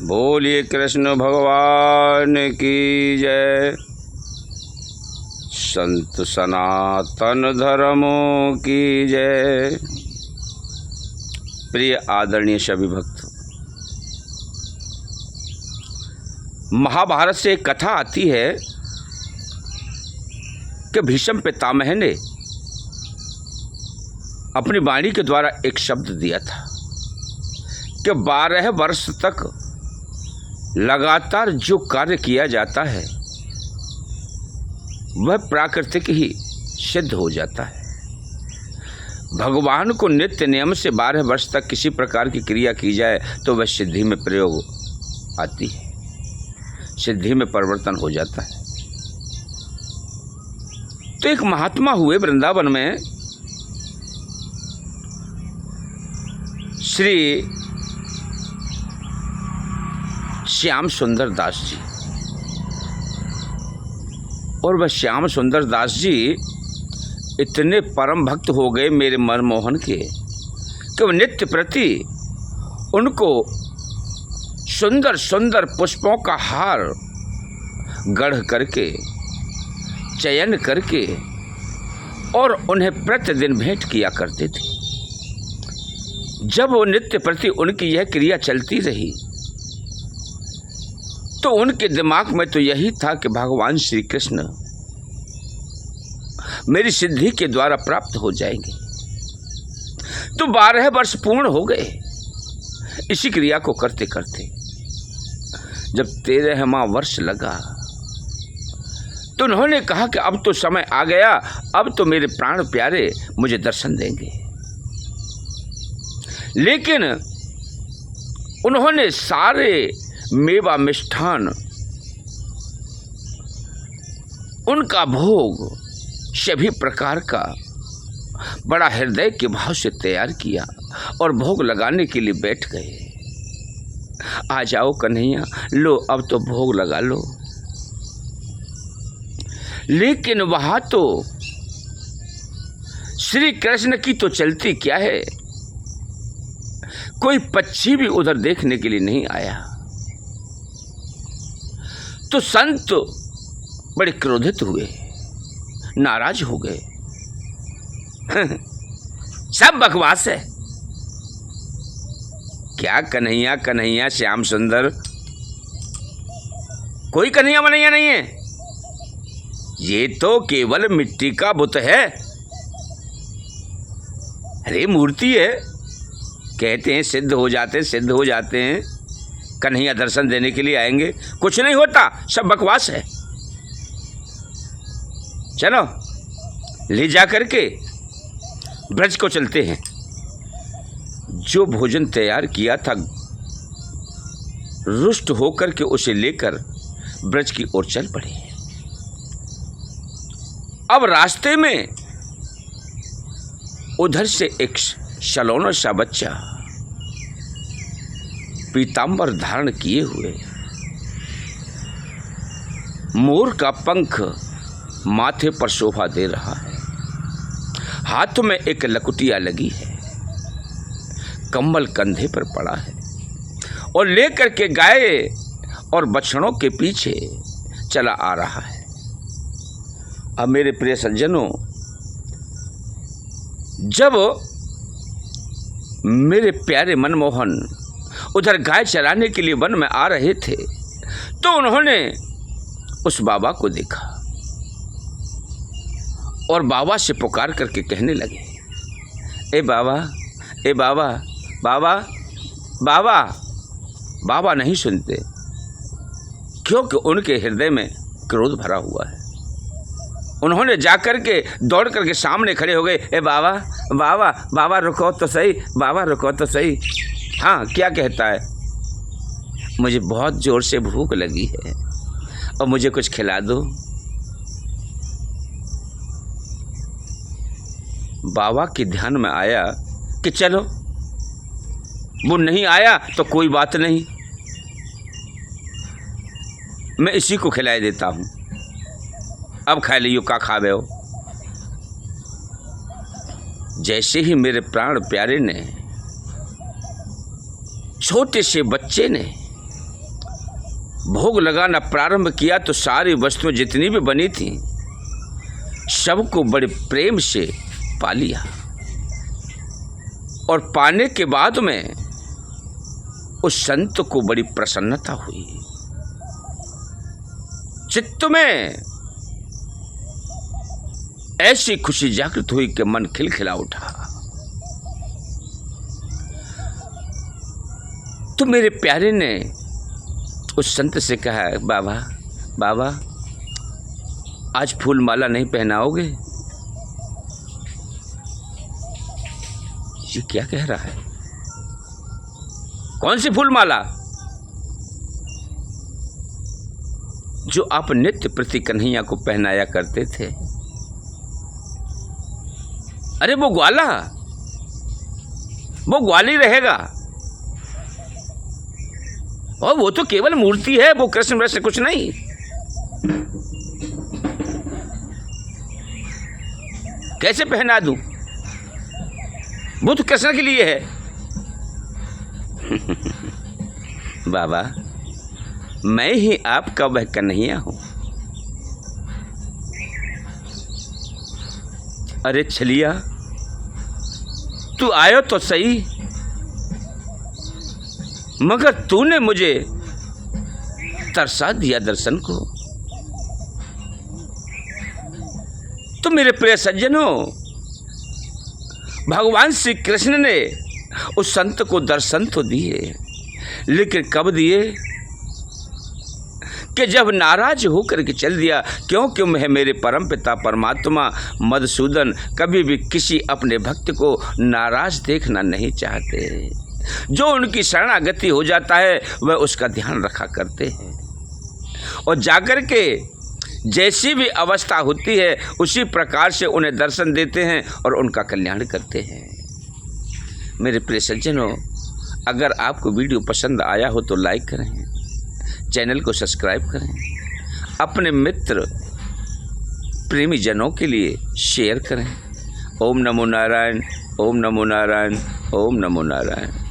बोलिए कृष्ण भगवान की जय। संत सनातन धर्मों की जय। प्रिय आदरणीय सभी भक्त, महाभारत से एक कथा आती है कि भीष्म पितामह ने अपनी वाणी के द्वारा एक शब्द दिया था कि 12 वर्ष तक लगातार जो कार्य किया जाता है वह प्राकृतिक ही सिद्ध हो जाता है। भगवान को नित्य नियम से 12 वर्ष तक किसी प्रकार की क्रिया की जाए तो वह सिद्धि में प्रयोग आती है, सिद्धि में परिवर्तन हो जाता है। तो एक महात्मा हुए वृंदावन में, श्री श्याम सुंदर दास जी। और वह श्याम सुंदर दास जी इतने परम भक्त हो गए मेरे मनमोहन के कि वह नित्य प्रति उनको सुंदर सुंदर पुष्पों का हार गढ़ करके, चयन करके और उन्हें प्रतिदिन भेंट किया करते थे। जब वो नित्य प्रति उनकी यह क्रिया चलती रही तो उनके दिमाग में तो यही था कि भगवान श्री कृष्ण मेरी सिद्धि के द्वारा प्राप्त हो जाएंगे। तो 12 वर्ष पूर्ण हो गए इसी क्रिया को करते करते। जब 13वां वर्ष लगा तो उन्होंने कहा कि अब तो समय आ गया, अब तो मेरे प्राण प्यारे मुझे दर्शन देंगे। लेकिन उन्होंने सारे मेवा मिष्ठान, उनका भोग सभी प्रकार का बड़ा हृदय के भाव से तैयार किया और भोग लगाने के लिए बैठ गए। आ जाओ कन्हैया, लो अब तो भोग लगा लो। लेकिन वहां तो श्री कृष्ण की तो चलती क्या है, कोई पक्षी भी उधर देखने के लिए नहीं आया। तो संत बड़े क्रोधित हुए, नाराज हो गए। सब बकवास है, क्या कन्हैया कन्हैया श्याम सुंदर, कोई कन्हैया बनैया नहीं है, ये तो केवल मिट्टी का बुत है। अरे मूर्ति है, कहते हैं सिद्ध हो जाते हैं, सिद्ध हो जाते हैं, कन्हैया दर्शन देने के लिए आएंगे, कुछ नहीं होता, सब बकवास है। चलो ले जा करके ब्रज को चलते हैं। जो भोजन तैयार किया था रुष्ट होकर के उसे लेकर ब्रज की ओर चल पड़े। अब रास्ते में उधर से एक सलोना सा बच्चा पीतांबर धारण किए हुए, मोर का पंख माथे पर शोभा दे रहा है, हाथ में एक लकुटिया लगी है, कंबल कंधे पर पड़ा है और लेकर के गाय और बछड़ों के पीछे चला आ रहा है। अब मेरे प्रिय सज्जनों, जब मेरे प्यारे मनमोहन उधर गाय चराने के लिए वन में आ रहे थे तो उन्होंने उस बाबा को देखा और बाबा से पुकार करके कहने लगे, ए बाबा, ए बाबा, बाबा, बाबा। बाबा नहीं सुनते क्योंकि उनके हृदय में क्रोध भरा हुआ है। उन्होंने जाकर के दौड़ करके सामने खड़े हो गए, ए बाबा, बाबा, बाबा रुको तो सही, बाबा रुको तो सही। हाँ, क्या कहता है? मुझे बहुत जोर से भूख लगी है और मुझे कुछ खिला दो। बाबा के ध्यान में आया कि चलो, वो नहीं आया तो कोई बात नहीं, मैं इसी को खिला देता हूं, अब खा लियो, का खावे हो। जैसे ही मेरे प्राण प्यारे ने, छोटे से बच्चे ने भोग लगाना प्रारंभ किया तो सारी वस्तुएं जितनी भी बनी थी सबको बड़े प्रेम से पा लिया। और पाने के बाद में उस संत को बड़ी प्रसन्नता हुई, चित्त में ऐसी खुशी जागृत हुई कि मन खिलखिला उठा। तो मेरे प्यारे ने उस संत से कहा, बाबा बाबा आज फूल माला नहीं पहनाओगे? ये क्या कह रहा है? कौन सी फूल माला? जो आप नित्य प्रति कन्हैया को पहनाया करते थे। अरे वो ग्वाला, वो ग्वाली रहेगा, और वो तो केवल मूर्ति है, वो कृष्ण वैसे कुछ नहीं। कैसे पहना दूं? वो तो कृष्ण के लिए है। बाबा मैं ही आपका वह कन्हैया हूं। अरे छलिया तू आयो तो सही, मगर तूने मुझे तरसा दिया दर्शन को। तो मेरे प्रिय सज्जनों, भगवान श्री कृष्ण ने उस संत को दर्शन तो दिए, लेकिन कब दिए? कि जब नाराज होकर के चल दिया। क्योंकि मेरे परम पिता परमात्मा मधुसूदन कभी भी किसी अपने भक्त को नाराज देखना नहीं चाहते। जो उनकी शरणागति हो जाता है वह उसका ध्यान रखा करते हैं, और जाकर के जैसी भी अवस्था होती है उसी प्रकार से उन्हें दर्शन देते हैं और उनका कल्याण करते हैं। मेरे प्रिय सज्जनों, अगर आपको वीडियो पसंद आया हो तो लाइक करें, चैनल को सब्सक्राइब करें, अपने मित्र प्रेमी जनों के लिए शेयर करें। ओम नमो नारायण, ओम नमो नारायण, ओम नमो नारायण।